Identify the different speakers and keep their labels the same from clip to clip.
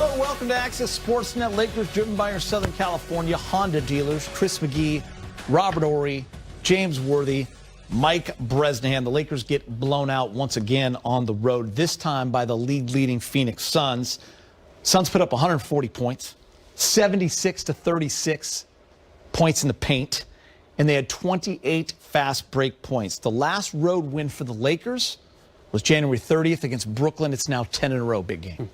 Speaker 1: Hello, welcome to Access Sportsnet. Lakers driven by your Southern California Honda dealers, Chris McGee, Robert Ory, James Worthy, Mike Bresnahan. The Lakers get blown out once again on the road, this time by the league-leading Phoenix Suns. Suns put up 140 points, 76 to 36 points in the paint, and they had 28 fast break points. The last road win for the Lakers was January 30th against Brooklyn. It's now 10 in a row. Big game.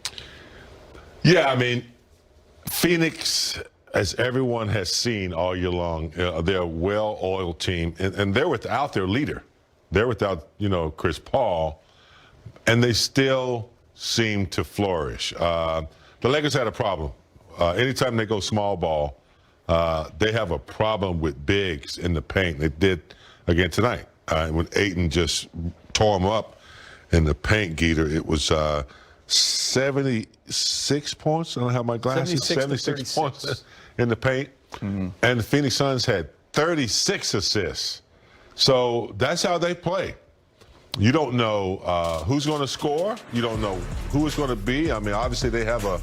Speaker 2: Yeah, I mean, Phoenix, as everyone has seen all year long, they're a well-oiled team, and they're without their leader. They're without, Chris Paul, and they still seem to flourish. The Lakers had a problem. Anytime they go small ball, they have a problem with bigs in the paint. They did again tonight. When Ayton just tore them up in the paint, Geeter, it was 76 points. I don't have my glasses. 76 points in the paint. Mm-hmm. And the Phoenix Suns had 36 assists. So that's how they play. You don't know who's going to score. You don't know who it's going to be. I mean, obviously they have a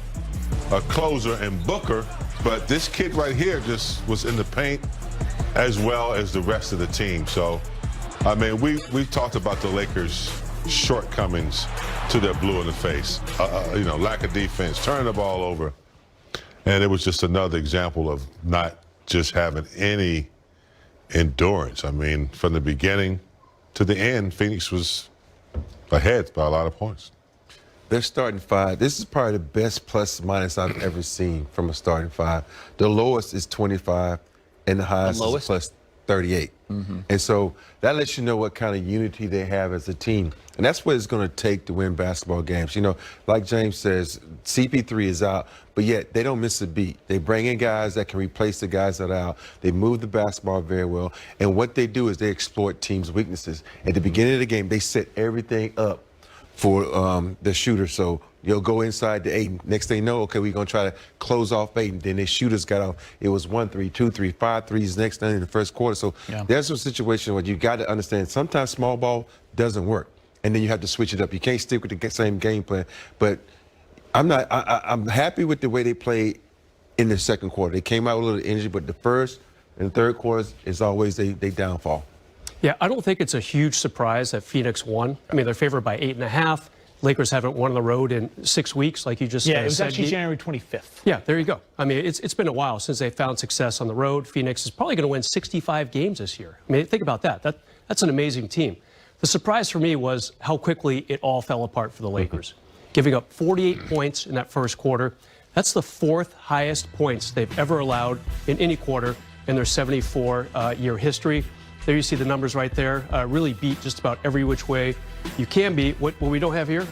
Speaker 2: closer in Booker, but this kid right here just was in the paint as well as the rest of the team. So, I mean, we've talked about the Lakers' shortcomings to their blue in the face. Lack of defense, turning the ball over. And it was just another example of not just having any endurance. I mean, from the beginning to the end, Phoenix was ahead by a lot of points.
Speaker 3: Their starting five, this is probably the best plus minus I've ever seen from a starting five. The lowest is 25 and the highest is plus 38. Mm-hmm. And so that lets you know what kind of unity they have as a team. And that's what it's going to take to win basketball games. Like James says, CP3 is out, but yet they don't miss a beat. They bring in guys that can replace the guys that are out. They move the basketball very well. And what they do is they exploit teams' weaknesses. At the beginning of the game, they set everything up for the shooter. So you'll go inside to Ayton. Next thing you know, okay, we're going to try to close off Ayton. Then their shooters got off. It was 1-3, 2-3, 5 threes next thing in the first quarter. So there's a situation where you got to understand sometimes small ball doesn't work. And then you have to switch it up. You can't stick with the same game plan. But I'm happy with the way they played in the second quarter. They came out with a little energy, but the first and third quarters is always they downfall.
Speaker 4: Yeah, I don't think it's a huge surprise that Phoenix won. I mean, they're favored by 8.5. Lakers haven't won on the road in 6 weeks, like you just said.
Speaker 1: Yeah, it was actually January 25th.
Speaker 4: Yeah, there you go. I mean, it's been a while since they found success on the road. Phoenix is probably going to win 65 games this year. I mean, think about that. That's an amazing team. The surprise for me was how quickly it all fell apart for the Lakers. Giving up 48 points in that first quarter. That's the fourth highest points they've ever allowed in any quarter in their 74-year history. There you see the numbers right there. Really beat just about every which way you can beat. What we don't have here,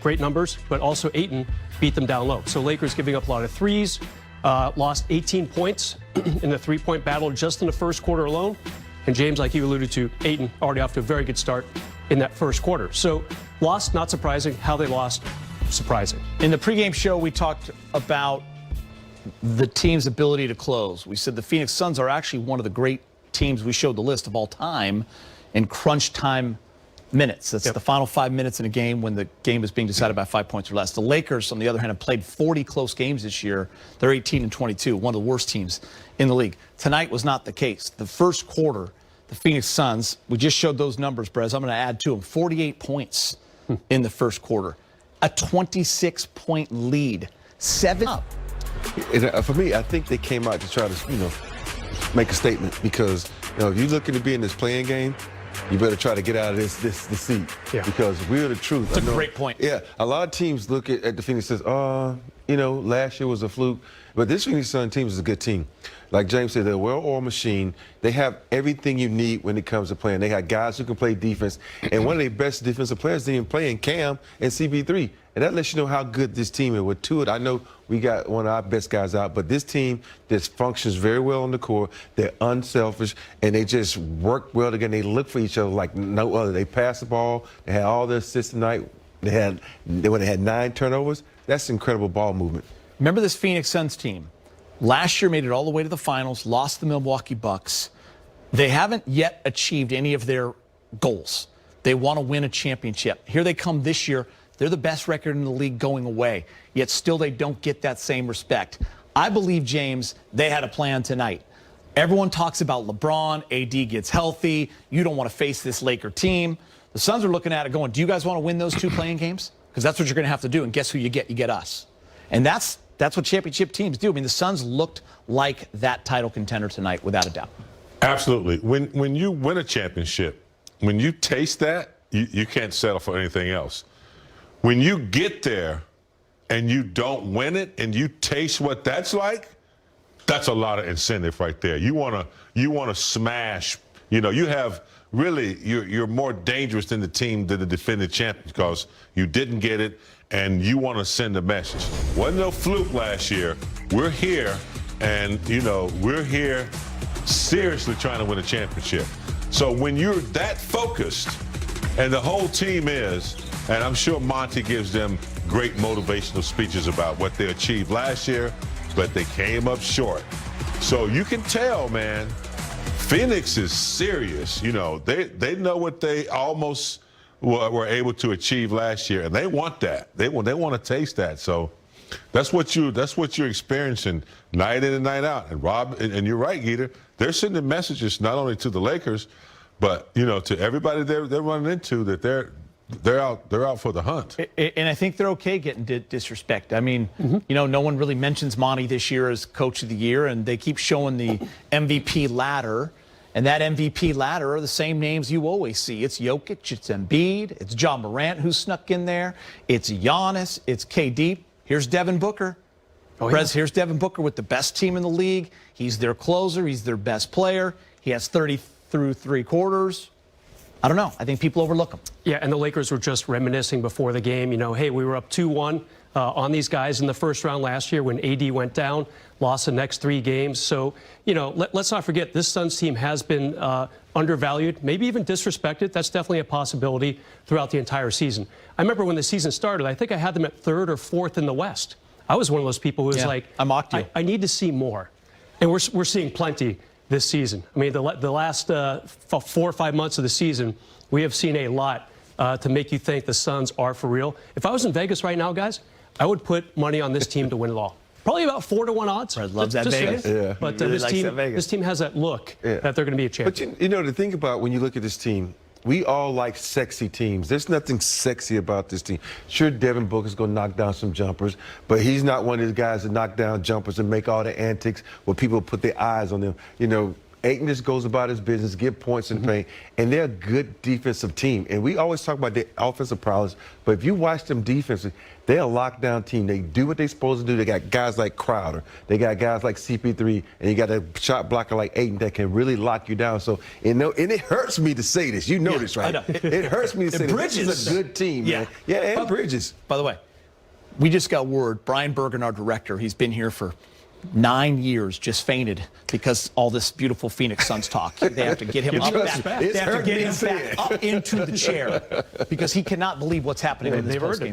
Speaker 4: great numbers, but also Ayton beat them down low. So Lakers giving up a lot of threes, lost 18 points in the three-point battle just in the first quarter alone. And James, like you alluded to, Ayton already off to a very good start in that first quarter. So lost, not surprising. How they lost, surprising.
Speaker 1: In the pregame show, we talked about the team's ability to close. We said the Phoenix Suns are actually one of the great teams. We showed the list of all time in crunch time minutes. That's the final 5 minutes in a game when the game is being decided by 5 points or less. The Lakers, on the other hand, have played 40 close games this year. They're 18-22, one of the worst teams in the league. Tonight was not the case. The first quarter, the Phoenix Suns, we just showed those numbers, Brez. I'm going to add to them. 48 points in the first quarter. A 26-point lead. 7 up.
Speaker 3: For me, I think they came out to try to, make a statement because, if you're looking to be in this playing game, you better try to get out of this seat because we're the truth.
Speaker 1: That's a great point.
Speaker 3: Yeah, a lot of teams look at the Phoenix and says, last year was a fluke. But this Phoenix Sun team is a good team. Like James said, they're a well-oiled machine. They have everything you need when it comes to playing. They got guys who can play defense. And one of their best defensive players didn't play in Cam and CP3. And that lets you know how good this team is. With Tua, I know we got one of our best guys out, but this team just functions very well on the court. They're unselfish, and they just work well together. They look for each other like no other. They pass the ball. They had all their assists tonight. They had 9 turnovers. That's incredible ball movement.
Speaker 1: Remember this Phoenix Suns team? Last year made it all the way to the finals, lost the Milwaukee Bucks. They haven't yet achieved any of their goals. They want to win a championship. Here they come this year. They're the best record in the league going away, yet still they don't get that same respect. I believe, James, they had a plan tonight. Everyone talks about LeBron, AD gets healthy. You don't want to face this Laker team. The Suns are looking at it going, do you guys want to win those 2 playing games? Because that's what you're going to have to do. And guess who you get? You get us. And that's what championship teams do. I mean, the Suns looked like that title contender tonight, without a doubt.
Speaker 2: Absolutely. When you win a championship, when you taste that, you can't settle for anything else. When you get there and you don't win it and you taste what that's like, that's a lot of incentive right there. You want to smash. You have really, you're more dangerous than the team than the defending champions because you didn't get it and you want to send a message. Wasn't no fluke last year. We're here and, we're here seriously trying to win a championship. So when you're that focused, and the whole team is, and I'm sure Monty gives them great motivational speeches about what they achieved last year, but they came up short. So you can tell, man, Phoenix is serious. They know what they almost were able to achieve last year, and they want that. They want to taste that. So that's what you're experiencing night in and night out. And Rob, and you're right, Geeter, they're sending messages not only to the Lakers, but to everybody they're running into that they're out for the hunt.
Speaker 1: And I think they're okay getting disrespect. I mean, no one really mentions Monty this year as Coach of the Year, and they keep showing the MVP ladder. And that MVP ladder are the same names you always see. It's Jokic, it's Embiid, it's John Morant who snuck in there, it's Giannis, it's KD. Here's Devin Booker. Here's Devin Booker with the best team in the league. He's their closer. He's their best player. He has 30 through 3 quarters. I don't know. I think people overlook him.
Speaker 4: Yeah, and the Lakers were just reminiscing before the game. Hey, we were up 2-1 on these guys in the first round last year when AD went down, lost the next 3 games. So, let's not forget, this Suns team has been undervalued, maybe even disrespected. That's definitely a possibility throughout the entire season. I remember when the season started, I think I had them at 3rd or 4th in the West. I was one of those people who was like,
Speaker 1: I mocked you.
Speaker 4: I need to see more. And we're seeing plenty this season. I mean, the last 4 or 5 months of the season, we have seen a lot to make you think the Suns are for real. If I was in Vegas right now, guys, I would put money on this team to win it all. Probably about 4-1 odds.
Speaker 1: Fred loves that Vegas.
Speaker 3: Yeah.
Speaker 4: But
Speaker 1: really this
Speaker 4: team has that look that they're going to be a champion.
Speaker 3: But the thing about when you look at this team, we all like sexy teams. There's nothing sexy about this team. Sure, Devin Booker's going to knock down some jumpers, but he's not one of these guys that knock down jumpers and make all the antics where people put their eyes on them. Ayton just goes about his business, get points in paint, and they're a good defensive team. And we always talk about their offensive prowess, but if you watch them defensively, they're a lockdown team. They do what they're supposed to do. They got guys like Crowder. They got guys like CP3, and you got a shot blocker like Ayton that can really lock you down. So, and it hurts me to say this. You know this, right? It hurts me to say this. This is a good team, man. Yeah, and Bridges.
Speaker 1: By the way, we just got word, Brian Bergen, our director, he's been here for 9 years, just fainted because all this beautiful Phoenix Suns talk. They have to get him up back. They have to get him back up into the chair because he cannot believe what's happening in this postgame.